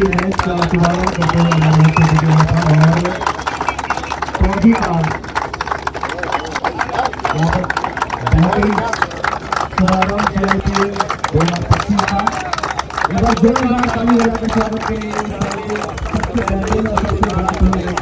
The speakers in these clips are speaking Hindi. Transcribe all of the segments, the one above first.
मैच का शुभारंभ करते हुए और ट्रॉफी का बेहतरीन शुभारंभ किया 2025 का। एक बार जोरदार ताली बजाकर स्वागत के लिए सबसे बेहतरीन और सबसे बड़ा टूर्नामेंट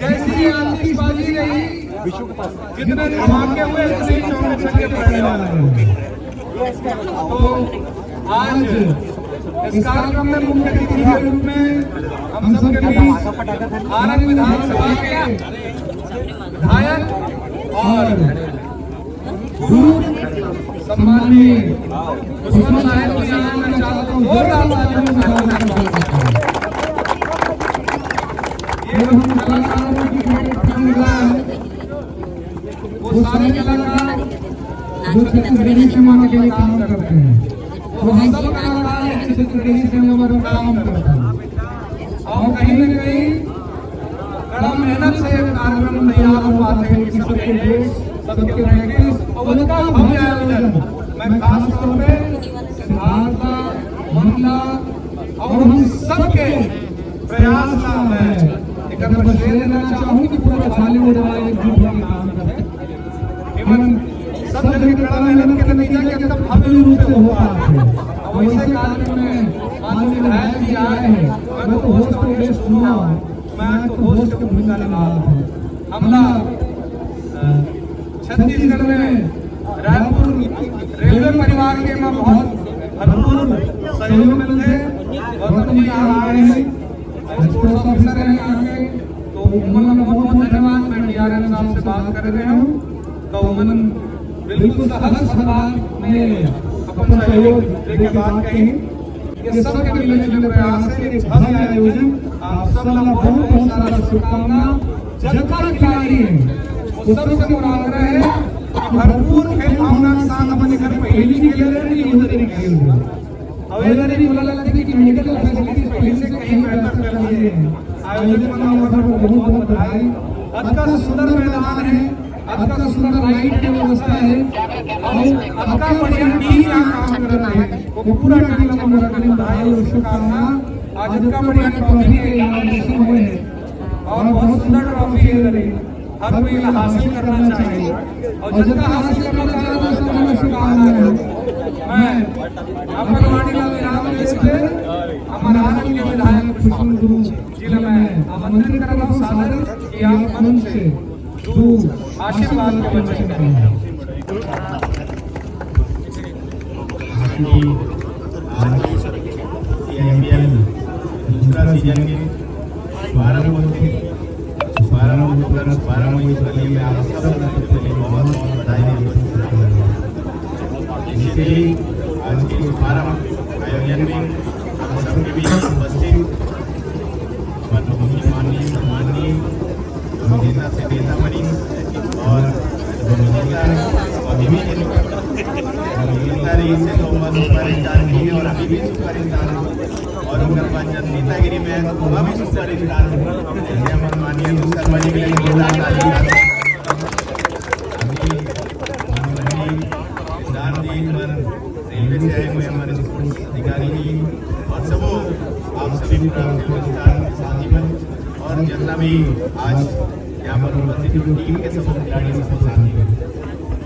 जैसी आतिशबाजी रही, जितने धमाके हुए तो आज इस कार्यक्रम में मुख्य अतिथि के रूप में हम सबके बीच आनंद विधानसभा के विधायक और गुरु सम्माननीय दुश्मन साहब को मैं चाहता हूँ कलाकारों की वो सारे कलाकार जो छत्तीसगढ़ी सिनेमा के लिए काम करते हैं, वो हम सब कलाकार छत्तीसगढ़ी सिनेमा पर काम करते हैं और कहीं न कहीं बड़ा मेहनत से कार्यक्रम तैयार हो पाते हैं कि सबके देश सबके प्रैक्टिस और उनका भव्य आयोजन। मैं खास तौर पे सिद्धार्थ महिला और हम सबके प्रयास का मैं एक बार श्रेय देना चाहूँ कि पूरा बॉलीवुड वाले ग्रुप में काम करते एवं सब जगह कड़ा मेहनत के नतीजा के अंदर भव्य रूप से हो पाते हैं। और वैसे कार्यक्रम में माननीय विधायक जी आए हैं, मैं तो होस्ट को गेस्ट हुआ, मैं तो होस्ट की भूमिका निभा रहा हूँ। हमला छत्तीसगढ़ में रायपुर रेलवे परिवार के में बहुत भरपूर सहयोग मिलते गौतम जी आए हैं, स्पोर्ट्स ऑफिसर हैं आगे, तो उमन बहुत बहुत धन्यवाद। मैं डीआरएम साहब से बात कर रहे हूँ तो उमन बिल्कुल सहज सवाल में अपन सहयोग देके बात कही। ये सब के मिले जुले प्रयास है, एक भव्य आयोजन। आप सब लोग बहुत बहुत सारा शुभकामना। जनता खिलाड़ी है वो सबसे मोरा आग्रह है कि भरपूर खेल भावना के साथ अपने घर पहली खेल रहे हैं, उधर ही खेल रहे हैं। अवेदन ही बोला लगता है कि मेडिकल फैसिलिटीज पहले से कहीं बेहतर कर रही है। आयोजन वाला को बहुत बहुत बधाई। अच्छा सुंदर मैदान है, अच्छा सुंदर लाइट की व्यवस्था है और अच्छा बढ़िया टीम का काम कर रहा है, वो पूरा टीम का मेरा करीब बधाई और शुभकामना। आज इतना बढ़िया ट्रॉफी है यहाँ मिशन हुए हैं और बहुत सुंदर ट्रॉफी है, हर कोई हासिल करना चाहिए और जितना हासिल करना चाहिए तो सबको शुभकामनाएं। मैं अपनवाड़ी का विधायक से हमारा आनंद के विधायक कृष्ण गुरु जी ने मैं आमंत्रित कर रहा हूँ सादर कि आप मन से दो आशीर्वाद के वचन करें। CIPL दूसरा सीजन के 12 मई के लिए मैं आप सब के लिए बहुत बहुत बधाई देता हूं। इसलिए आज के शुभारंभ आयोजन में हम सबके बीच उपस्थित माननीय सम्माननीय नेता से नेता बनी और सुपरस्टार नहीं और अभी भी सुपरस्टार और उनका पंचायत नेतागिरी में वह भी सुपरस्टार माननीय शर्मा जी के लिए रेलवे से आए हुए हमारे स्पोर्ट्स अधिकारी जी और सब आप सभी साथीगण और जितना भी आज यहाँ पर उपस्थित टीम के सब खिलाड़ी सब साथीगण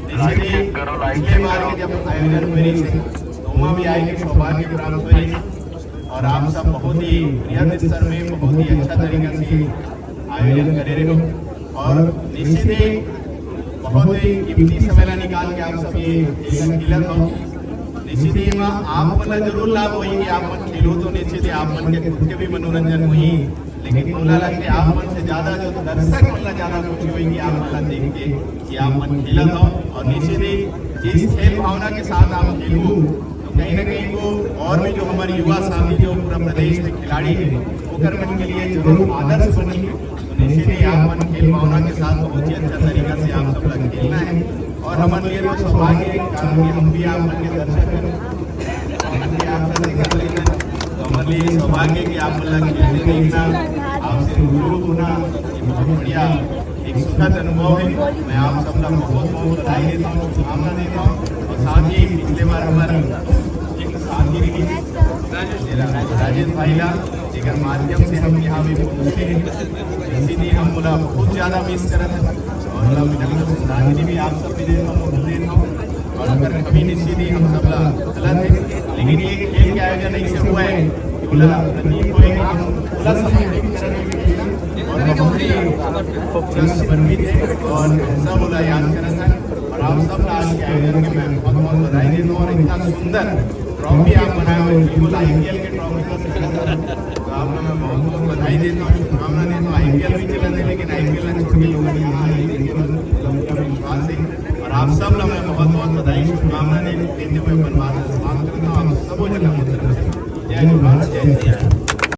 पिछले बार के जब आयोजन हुए तो वहाँ भी आए के सौभाग्य प्राप्त हुए और आप सब बहुत ही बृहद स्तर में बहुत ही अच्छा तरीके से आयोजन करे रहे हो और निश्चित ही बहुत ही कीमती समय निकाल के आप सब ये खेलत हो। निश्चित ही आप मन जरूर लाभ होई कि आप मन खेलो तो निश्चित ही आप मन के खुद के भी मनोरंजन हुई, लेकिन मुला लगते आप मन से ज्यादा जो दर्शक मन ज्यादा खुशी हुई कि आप मन देख के कि आप मन खेलत हो। और निश्चित ही जिस खेल भावना के साथ आप खेलो तो कहीं ना कहीं वो और भी जो हमारे युवा साथी जो पूरा प्रदेश में खिलाड़ी है ओकर मन के लिए जरूर आदर्श बनी। तो निश्चित ही आप मन खेल भावना के साथ बहुत ही अच्छा तरीका से आप सब लोग खेलना है और हमारे लिए तो सौभाग्य है कारण कि हम भी आप मन के दर्शक हैं, हम भी आप सब देखते हैं तो हमारे लिए सौभाग्य है कि आप मन खेलते देखना आपसे रूबरू होना ये बहुत बढ़िया एक सुखद अनुभव है। मैं आप सब लोग बहुत बहुत बधाई देता हूँ, शुभकामना देता हूँ। और साथ ही पिछले बार हमारे एक साथी राजेश भाई ला जेकर माध्यम से हम यहाँ भी पहुँचे हैं, इसीलिए हम बोला बहुत ज़्यादा मिस करत हैं और श्रद्धांजलि भी आप सब भी देता हूँ। और अगर कभी निश्चित ही हम सब गलत है, लेकिन ये खेल के आयोजन ऐसे हुआ है कि बोला प्रतीक होएगा हम पूरा समर्पित है और सब बोला याद करत है। और आप सब आज के आयोजन के मैं बहुत बहुत बधाई देता हूँ और इतना सुंदर ट्रॉफी आप बनाए हुए बिल्कुल IPL के ट्रॉफी का तो आप लोग मैं बहुत बहुत बधाई देता हूँ, शुभकामना देता हूँ। IPL भी चला है लेकिन IPL में छोड़ के लोगों ने यहाँ विश्वास है और आप सब लोग मैं बहुत बहुत बधाई शुभकामना देते हुए अपन बात समाप्त करता हूँ। आप सबों जगह जय जवान जय जय।